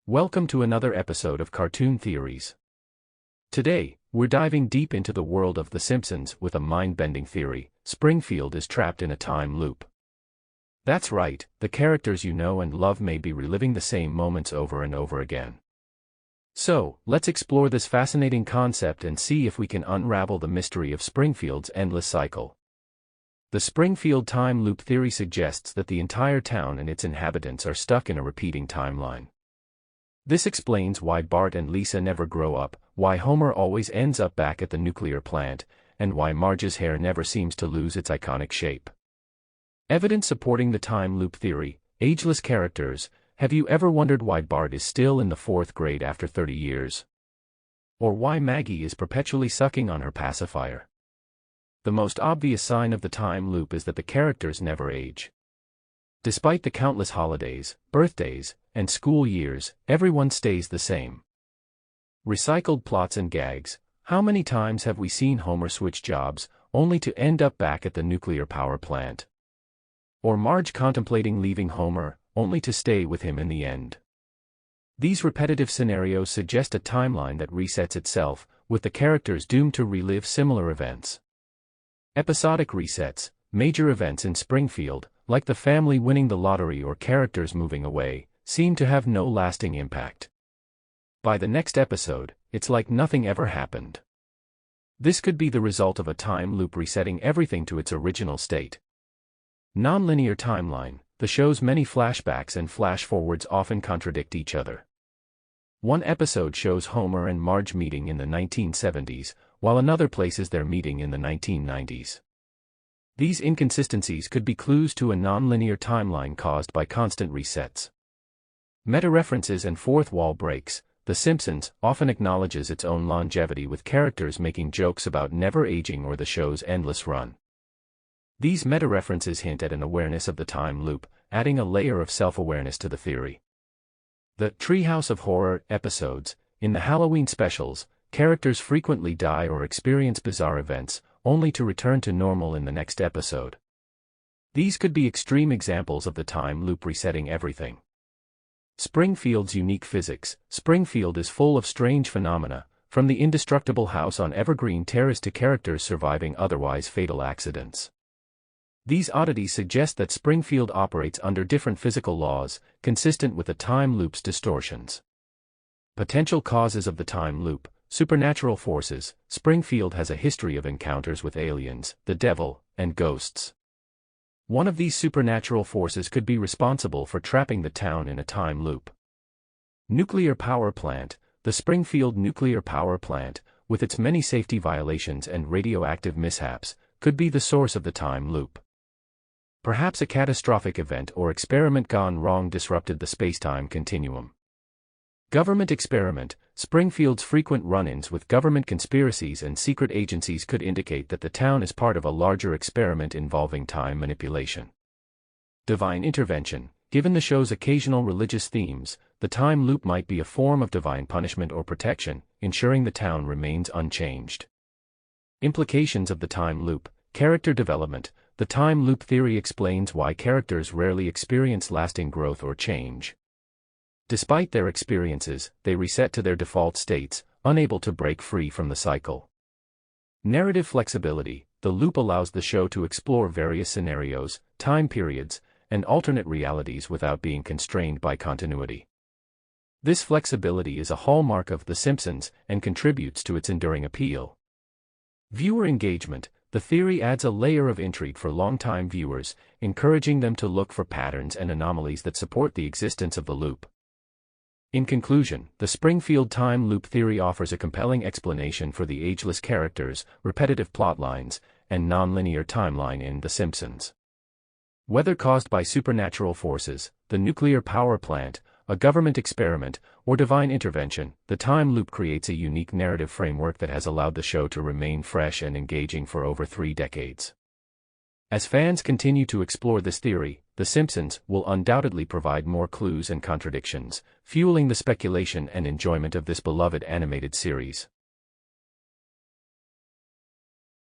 Welcome to another episode of Cartoon Theories. Today, we're diving deep into the world of The Simpsons with a mind-bending theory: Springfield is trapped in a time loop. That's right, the characters you know and love may be reliving the same moments over and over again. So, let's explore this fascinating concept and see if we can unravel the mystery of Springfield's endless cycle. The Springfield time loop theory suggests that the entire town and its inhabitants are stuck in a repeating timeline. This explains why Bart and Lisa never grow up, why Homer always ends up back at the nuclear plant, and why Marge's hair never seems to lose its iconic shape. Evidence supporting the time loop theory: ageless characters. Have you ever wondered why Bart is still in the 4th grade after 30 years? Or why Maggie is perpetually sucking on her pacifier? The most obvious sign of the time loop is that the characters never age. Despite the countless holidays, birthdays, and school years, everyone stays the same. Recycled plots and gags. How many times have we seen Homer switch jobs, only to end up back at the nuclear power plant? Or Marge contemplating leaving Homer, only to stay with him in the end? These repetitive scenarios suggest a timeline that resets itself, with the characters doomed to relive similar events. Episodic resets. Major events in Springfield, like the family winning the lottery or characters moving away, seem to have no lasting impact. By the next episode, it's like nothing ever happened. This could be the result of a time loop resetting everything to its original state. Nonlinear timeline. The show's many flashbacks and flash-forwards often contradict each other. One episode shows Homer and Marge meeting in the 1970s, while another places their meeting in the 1990s. These inconsistencies could be clues to a nonlinear timeline caused by constant resets. Meta-references and fourth wall breaks. The Simpsons often acknowledges its own longevity, with characters making jokes about never aging or the show's endless run. These meta-references hint at an awareness of the time loop, adding a layer of self-awareness to the theory. The Treehouse of Horror episodes. In the Halloween specials, characters frequently die or experience bizarre events, only to return to normal in the next episode. These could be extreme examples of the time loop resetting everything. Springfield's unique physics. Springfield is full of strange phenomena, from the indestructible house on Evergreen Terrace to characters surviving otherwise fatal accidents. These oddities suggest that Springfield operates under different physical laws, consistent with the time loop's distortions. Potential causes of the time loop. Supernatural forces. Springfield has a history of encounters with aliens, the devil, and ghosts. One of these supernatural forces could be responsible for trapping the town in a time loop. Nuclear power plant. The Springfield nuclear power plant, with its many safety violations and radioactive mishaps, could be the source of the time loop. Perhaps a catastrophic event or experiment gone wrong disrupted the space-time continuum. Government experiment. Springfield's frequent run-ins with government conspiracies and secret agencies could indicate that the town is part of a larger experiment involving time manipulation. Divine intervention. Given the show's occasional religious themes, the time loop might be a form of divine punishment or protection, ensuring the town remains unchanged. Implications of the time loop. Character development. The time loop theory explains why characters rarely experience lasting growth or change. Despite their experiences, they reset to their default states, unable to break free from the cycle. Narrative flexibility. The loop allows the show to explore various scenarios, time periods, and alternate realities without being constrained by continuity. This flexibility is a hallmark of The Simpsons and contributes to its enduring appeal. Viewer engagement. The theory adds a layer of intrigue for longtime viewers, encouraging them to look for patterns and anomalies that support the existence of the loop. In conclusion, the Springfield time loop theory offers a compelling explanation for the ageless characters, repetitive plotlines, and nonlinear timeline in The Simpsons. Whether caused by supernatural forces, the nuclear power plant, a government experiment, or divine intervention, the time loop creates a unique narrative framework that has allowed the show to remain fresh and engaging for over 3 decades. As fans continue to explore this theory, The Simpsons will undoubtedly provide more clues and contradictions, fueling the speculation and enjoyment of this beloved animated series.